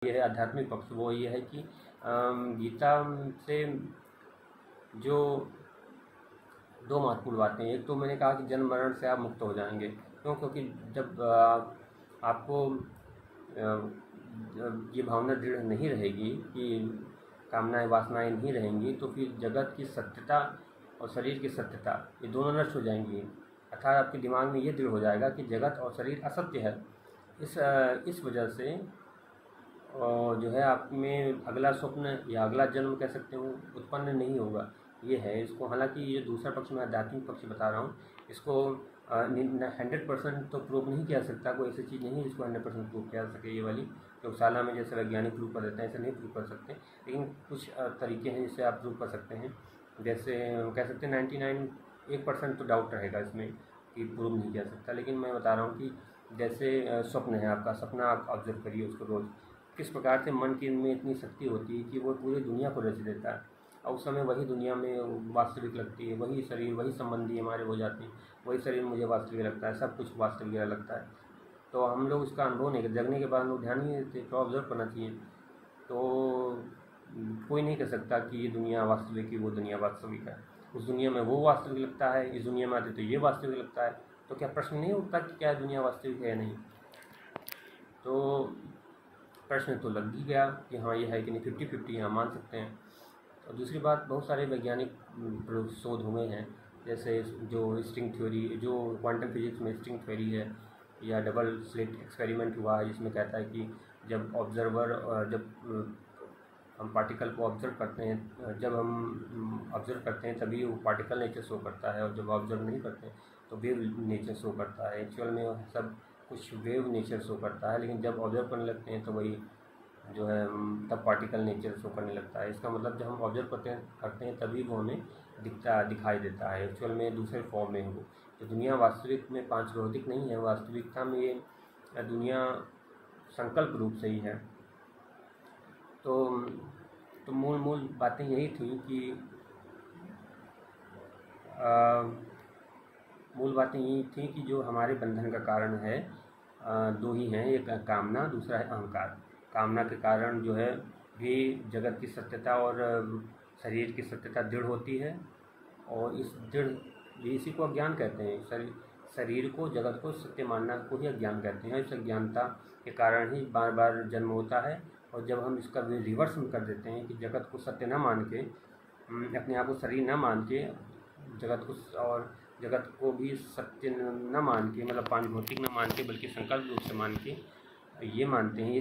ये है आध्यात्मिक पक्ष, वो ये है कि गीता से जो दो महत्वपूर्ण बातें, एक तो मैंने कहा कि जन्म मरण से आप मुक्त हो जाएंगे। क्यों? क्योंकि जब आपको जब ये भावना दृढ़ नहीं रहेगी कि कामनाएं वासनाएं नहीं रहेंगी, तो फिर जगत की सत्यता और शरीर की सत्यता ये दोनों नष्ट हो जाएंगी। अर्थात आपके दिमाग में ये दृढ़ हो जाएगा कि जगत और शरीर असत्य है। इस वजह से जो है आप में अगला स्वप्न या अगला जन्म कह सकते हो उत्पन्न नहीं होगा। ये है इसको, हालांकि ये दूसरा पक्ष मैं आध्यात्मिक पक्ष बता रहा हूँ। इसको 100% तो प्रूव नहीं किया सकता, कोई ऐसी चीज़ नहीं है जिसको 100% प्रूव किया जा सके। ये वाली प्रयोगशाला में जैसे वैज्ञानिक प्रूव कर देते हैं, ऐसे नहीं प्रूव कर सकते, लेकिन कुछ तरीके हैं जिससे आप प्रूव कर सकते हैं। जैसे कह सकते हैं 1% तो डाउट रहेगा इसमें कि प्रूव नहीं किया सकता, लेकिन मैं बता रहा हूँ कि जैसे स्वप्न है, आपका सपना आप ऑब्जर्व करिए उसको रोज़, किस प्रकार से मन की में इतनी शक्ति होती है कि वो पूरी दुनिया को रच देता है, और उस समय वही दुनिया में वास्तविक लगती है, वही शरीर, वही संबंधी हमारे हो जाते हैं, वही शरीर मुझे वास्तविक लगता है, सब कुछ वास्तविक लगता है। तो हम लोग उसका अनुभव नहीं करते, जगने के बाद लोग ध्यान नहीं देते, तो ऑब्जर्व करना चाहिए। तो कोई नहीं कह सकता कि ये दुनिया वास्तविक है, वो दुनिया वास्तविक है। उस दुनिया में वो वास्तविक लगता है, इस दुनिया में आते तो ये वास्तविक लगता है। तो क्या प्रश्न नहीं उठता कि क्या दुनिया वास्तविक है या नहीं? तो प्रश्न तो लग ही गया कि हाँ ये है कि नहीं, 50-50 यहाँ मान सकते हैं। और दूसरी बात, बहुत सारे वैज्ञानिक शोध हुए हैं, जैसे जो स्ट्रिंग थ्योरी, जो क्वांटम फिजिक्स में स्ट्रिंग थ्योरी है, या डबल स्लिट एक्सपेरिमेंट हुआ है जिसमें कहता है कि जब ऑब्जर्वर जब हम पार्टिकल को ऑब्जर्व करते हैं, जब हम ऑब्जर्व करते हैं तभी वो पार्टिकल नेचर शो करता है, और जब ऑब्जर्व नहीं करते हैं तो वेव नेचर शो करता है। एक्चुअल में सब कुछ वेव नेचर शो करता है, लेकिन जब ऑब्जर्व करने लगते हैं तो वही जो है तब पार्टिकल नेचर शो करने लगता है। इसका मतलब जब हम ऑब्जर्व करते हैं तभी वो हमें दिखाई देता है, एक्चुअल में दूसरे फॉर्म में हो। तो दुनिया वास्तविक में पांच भौतिक नहीं है, वास्तविकता में ये दुनिया संकल्प रूप से ही है। तो मूल बातें यही थी कि मूल बातें यही थी कि जो हमारे बंधन का कारण है दो ही हैं, एक कामना, दूसरा है अहंकार। कामना के कारण जो है भी जगत की सत्यता और शरीर की सत्यता दृढ़ होती है, और इस दृढ़ इसी को अज्ञान कहते हैं। शरीर को, जगत को सत्य मानना को ही अज्ञान कहते हैं। इस अज्ञानता के कारण ही बार बार जन्म होता है, और जब हम इसका रिवर्स में कर देते हैं कि जगत को सत्य न मान के, अपने आप को शरीर न मान के, जगत को भी सत्य न मान के, मतलब पांच भौतिक न मान के, बल्कि संकल्प रूप से मान के ये मानते हैं, ये